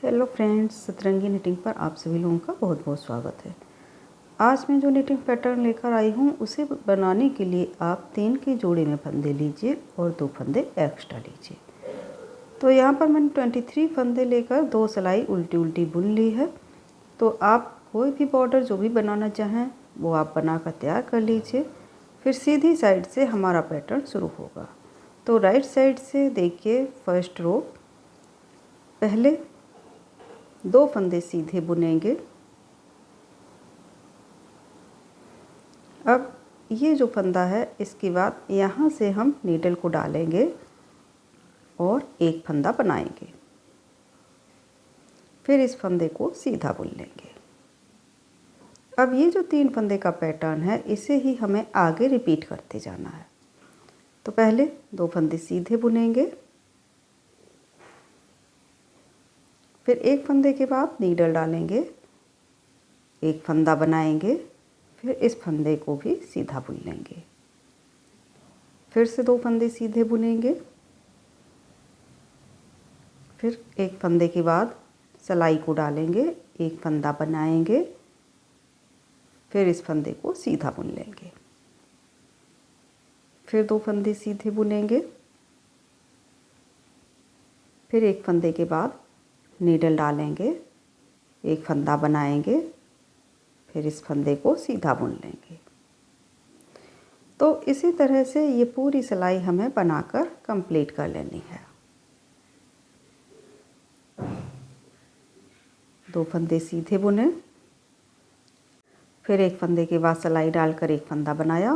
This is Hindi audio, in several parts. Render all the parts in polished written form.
हेलो फ्रेंड्स, सतरंगी निटिंग पर आप सभी लोगों का बहुत बहुत स्वागत है। आज मैं जो निटिंग पैटर्न लेकर आई हूँ उसे बनाने के लिए आप 3 के जोड़े में फंदे लीजिए और 2 फंदे एक्स्ट्रा लीजिए। तो यहाँ पर मैंने 23 फंदे लेकर 2 सिलाई उल्टी उल्टी बुन ली है। तो आप कोई भी बॉर्डर जो भी बनाना चाहें वो आप बनाकर तैयार कर लीजिए। फिर सीधी साइड से हमारा पैटर्न शुरू होगा। तो राइट साइड से देखिए, फर्स्ट रो पहले 2 फंदे सीधे बुनेंगे। अब ये जो फंदा है इसके बाद यहाँ से हम नीडल को डालेंगे और एक फंदा बनाएंगे। फिर इस फंदे को सीधा बुन लेंगे। अब ये जो 3 फंदे का पैटर्न है इसे ही हमें आगे रिपीट करते जाना है। तो पहले 2 फंदे सीधे बुनेंगे, फिर एक फंदे के बाद नीडल डालेंगे, एक फंदा बनाएंगे, फिर इस फंदे को भी सीधा बुन लेंगे। फिर से 2 फंदे सीधे बुनेंगे, फिर एक फंदे के बाद सिलाई को डालेंगे, एक फंदा बनाएंगे, फिर इस फंदे को सीधा बुन लेंगे। फिर 2 फंदे सीधे बुनेंगे, फिर एक फंदे के बाद नीडल डालेंगे, एक फंदा बनाएंगे, फिर इस फंदे को सीधा बुन लेंगे। तो इसी तरह से ये पूरी सिलाई हमें बनाकर कंप्लीट कर लेनी है। 2 फंदे सीधे बुने, फिर एक फंदे के बाद सिलाई डालकर एक फंदा बनाया,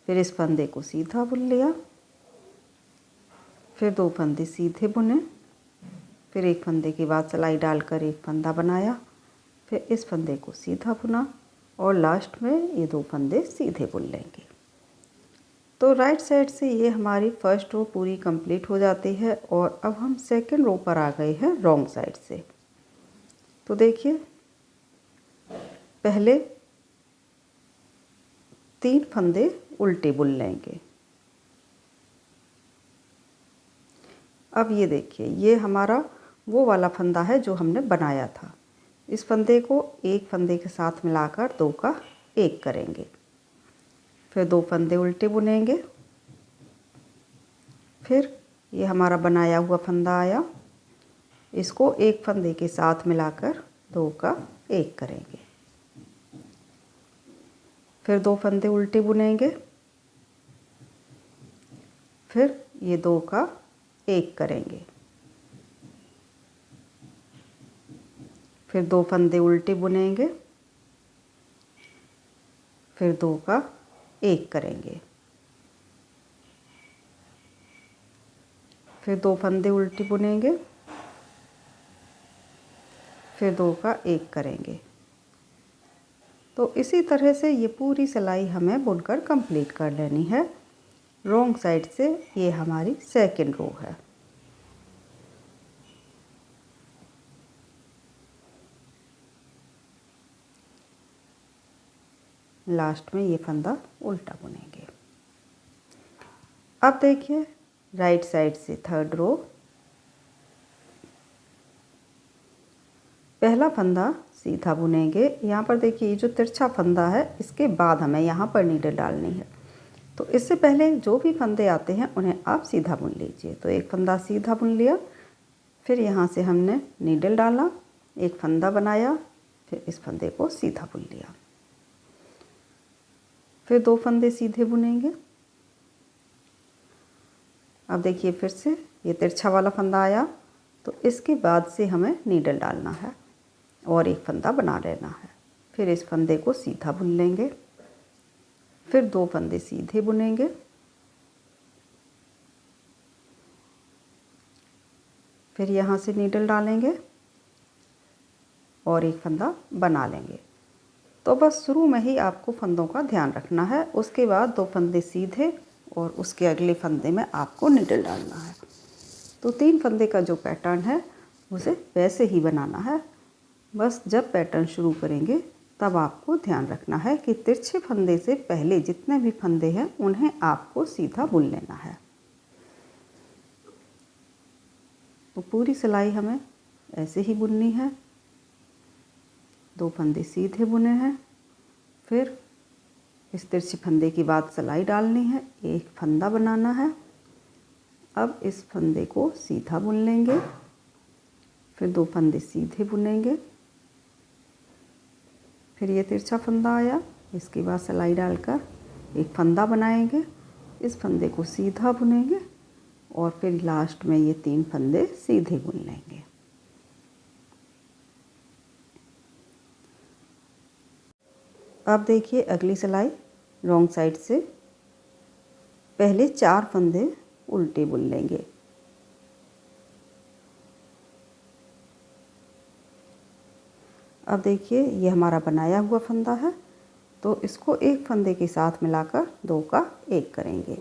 फिर इस फंदे को सीधा बुन लिया, फिर 2 फंदे सीधे बुने, फिर एक फंदे के बाद सिलाई डालकर एक फंदा बनाया, फिर इस फंदे को सीधा बुना और लास्ट में ये 2 फंदे सीधे बुन लेंगे। तो राइट साइड से ये हमारी फर्स्ट रो पूरी कंप्लीट हो जाती है और अब हम सेकंड रो पर आ गए हैं रॉन्ग साइड से। तो देखिए, पहले 3 फंदे उल्टे बुन लेंगे। अब ये देखिए, ये हमारा वो वाला फंदा है जो हमने बनाया था। इस फंदे को एक फंदे के साथ मिलाकर 2 का 1 करेंगे, फिर 2 फंदे उल्टे बुनेंगे, फिर ये हमारा बनाया हुआ फंदा आया, इसको एक फंदे के साथ मिलाकर 2 का 1 करेंगे, फिर 2 फंदे उल्टे बुनेंगे, फिर ये 2 का 1 करेंगे, फिर 2 फंदे उल्टे बुनेंगे, फिर 2 का 1 करेंगे, फिर 2 फंदे उल्टे बुनेंगे, फिर 2 का 1 करेंगे। तो इसी तरह से ये पूरी सिलाई हमें बुनकर कंप्लीट कर लेनी है। रॉन्ग साइड से ये हमारी सेकंड रो है। लास्ट में ये फंदा उल्टा बुनेंगे। अब देखिए, राइट साइड से थर्ड रो, पहला फंदा सीधा बुनेंगे। यहाँ पर देखिए, ये जो तिरछा फंदा है इसके बाद हमें यहाँ पर नीडल डालनी है। तो इससे पहले जो भी फंदे आते हैं उन्हें आप सीधा बुन लीजिए। तो एक फंदा सीधा बुन लिया, फिर यहाँ से हमने नीडल डाला, एक फंदा बनाया, फिर इस फंदे को सीधा बुन लिया, फिर 2 फंदे सीधे बुनेंगे। अब देखिए, फिर से ये तिरछा वाला फंदा आया, तो इसके बाद से हमें नीडल डालना है और एक फंदा बना लेना है, फिर इस फंदे को सीधा बुन लेंगे, फिर 2 फंदे सीधे बुनेंगे, फिर यहाँ से नीडल डालेंगे और एक फंदा बना लेंगे। तो बस शुरू में ही आपको फंदों का ध्यान रखना है। उसके बाद 2 फंदे सीधे और उसके अगले फंदे में आपको नीडल डालना है। तो 3 फंदे का जो पैटर्न है उसे वैसे ही बनाना है। बस जब पैटर्न शुरू करेंगे तब आपको ध्यान रखना है कि तिरछे फंदे से पहले जितने भी फंदे हैं उन्हें आपको सीधा बुन लेना है। तो पूरी सिलाई हमें ऐसे ही बुननी है। 2 फंदे सीधे बुने हैं, फिर इस तिरछे फंदे के बाद सिलाई डालनी है, एक फंदा बनाना है। अब इस फंदे को सीधा बुन लेंगे, फिर 2 फंदे सीधे बुनेंगे, फिर ये तिरछा फंदा आया, इसके बाद सिलाई डालकर एक फंदा बनाएंगे, इस फंदे को सीधा बुनेंगे और फिर लास्ट में ये 3 फंदे सीधे बुन लेंगे। अब देखिए अगली सिलाई रॉन्ग साइड से पहले 4 फंदे उल्टे बुन लेंगे। अब देखिए ये हमारा बनाया हुआ फंदा है, तो इसको एक फंदे के साथ मिलाकर 2 का 1 करेंगे,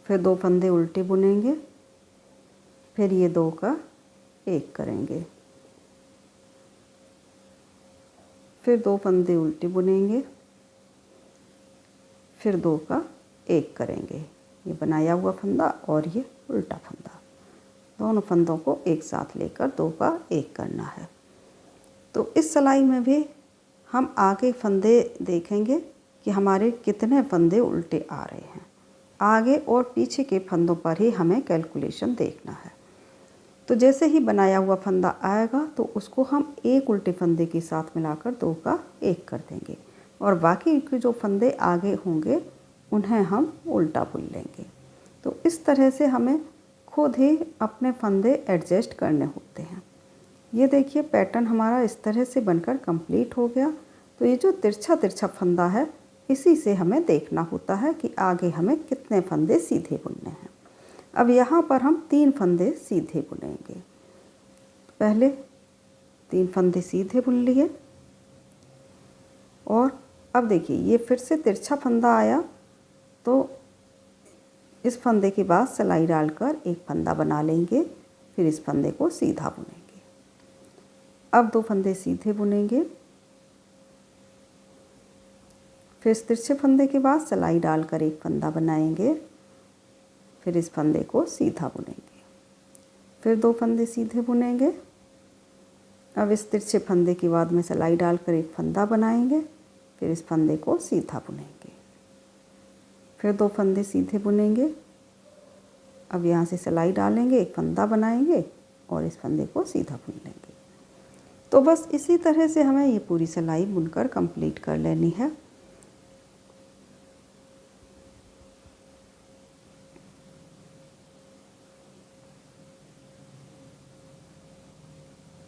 फिर 2 फंदे उल्टे बुनेंगे, फिर ये 2 का 1 करेंगे, फिर 2 फंदे उल्टे बुनेंगे, फिर 2 का 1 करेंगे। ये बनाया हुआ फंदा और ये उल्टा फंदा, दोनों फंदों को एक साथ लेकर 2 का 1 करना है। तो इस सिलाई में भी हम आगे फंदे देखेंगे कि हमारे कितने फंदे उल्टे आ रहे हैं। आगे और पीछे के फंदों पर ही हमें कैलकुलेशन देखना है। तो जैसे ही बनाया हुआ फंदा आएगा तो उसको हम एक उल्टे फंदे के साथ मिलाकर 2 का 1 कर देंगे और बाकी के जो फंदे आगे होंगे उन्हें हम उल्टा बुन लेंगे। तो इस तरह से हमें खुद ही अपने फंदे एडजस्ट करने होते हैं। ये देखिए पैटर्न हमारा इस तरह से बनकर कंप्लीट हो गया। तो ये जो तिरछा तिरछा फंदा है इसी से हमें देखना होता है कि आगे हमें कितने फंदे सीधे बुनने हैं। अब यहाँ पर हम 3 फंदे सीधे बुनेंगे। पहले 3 फंदे सीधे बुन लिए और अब देखिए ये फिर से तिरछा फंदा आया, तो इस फंदे के बाद सिलाई डालकर एक फंदा बना लेंगे, फिर इस फंदे को सीधा बुनेंगे। अब 2 फंदे सीधे बुनेंगे, फिर इस तिरछे फंदे के बाद सिलाई डालकर एक फंदा बनाएंगे, फिर इस फंदे को सीधा बुनेंगे, फिर 2 फंदे सीधे बुनेंगे। अब इस तिरछे फंदे के बाद में सिलाई डालकर एक फंदा बनाएंगे, फिर इस फंदे को सीधा बुनेंगे, फिर 2 फंदे सीधे बुनेंगे। अब यहाँ से सिलाई डालेंगे, एक फंदा बनाएंगे और इस फंदे को सीधा बुन लेंगे। तो बस इसी तरह से हमें ये पूरी सिलाई बुनकर कंप्लीट कर लेनी है।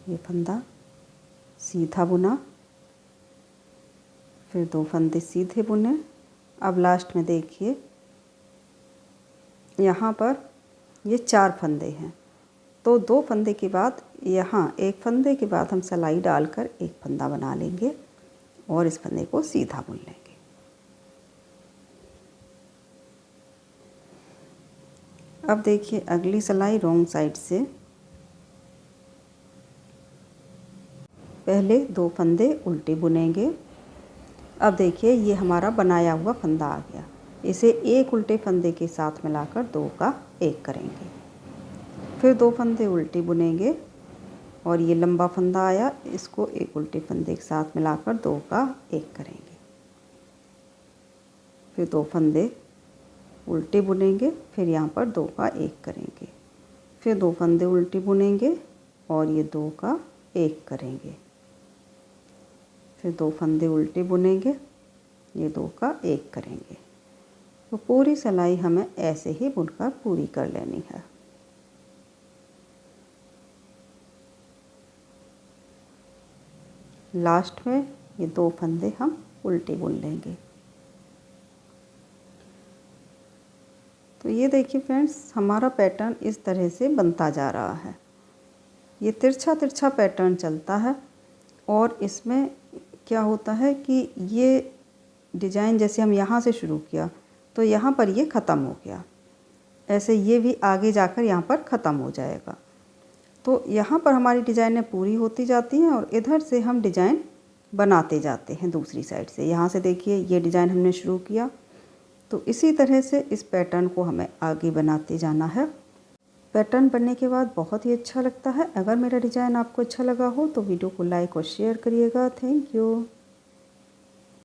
ये फंदा सीधा बुना, फिर 2 फंदे सीधे बुने। अब लास्ट में देखिए यहाँ पर ये 4 फंदे हैं, तो 2 फंदे के बाद यहाँ एक फंदे के बाद हम सिलाई डालकर एक फंदा बना लेंगे और इस फंदे को सीधा बुन लेंगे। अब देखिए अगली सिलाई रॉन्ग साइड से पहले 2 फंदे उल्टे बुनेंगे। अब देखिए ये हमारा बनाया हुआ फंदा आ गया, इसे एक उल्टे फंदे के साथ मिलाकर 2 का 1 करेंगे, फिर 2 फंदे उल्टे बुनेंगे और ये लंबा फंदा आया, इसको एक उल्टे फंदे के साथ मिलाकर 2 का 1 करेंगे, फिर 2 फंदे उल्टे बुनेंगे, फिर यहाँ पर 2 का 1 करेंगे, फिर 2 फंदे उल्टे बुनेंगे और ये 2 का 1 करेंगे, फिर 2 फंदे उल्टे बुनेंगे, ये 2 का 1 करेंगे। तो पूरी सिलाई हमें ऐसे ही बुनकर पूरी कर लेनी है। लास्ट में ये 2 फंदे हम उल्टे बुन लेंगे। तो ये देखिए फ्रेंड्स हमारा पैटर्न इस तरह से बनता जा रहा है। ये तिरछा तिरछा पैटर्न चलता है और इसमें क्या होता है कि ये डिज़ाइन जैसे हम यहाँ से शुरू किया तो यहाँ पर ये ख़त्म हो गया, ऐसे ये भी आगे जाकर यहाँ पर ख़त्म हो जाएगा। तो यहाँ पर हमारी डिज़ाइनें पूरी होती जाती हैं और इधर से हम डिज़ाइन बनाते जाते हैं दूसरी साइड से। यहाँ से देखिए ये डिज़ाइन हमने शुरू किया, तो इसी तरह से इस पैटर्न को हमें आगे बनाते जाना है। पैटर्न बनने के बाद बहुत ही अच्छा लगता है। अगर मेरा डिज़ाइन आपको अच्छा लगा हो तो वीडियो को लाइक और शेयर करिएगा। Thank you.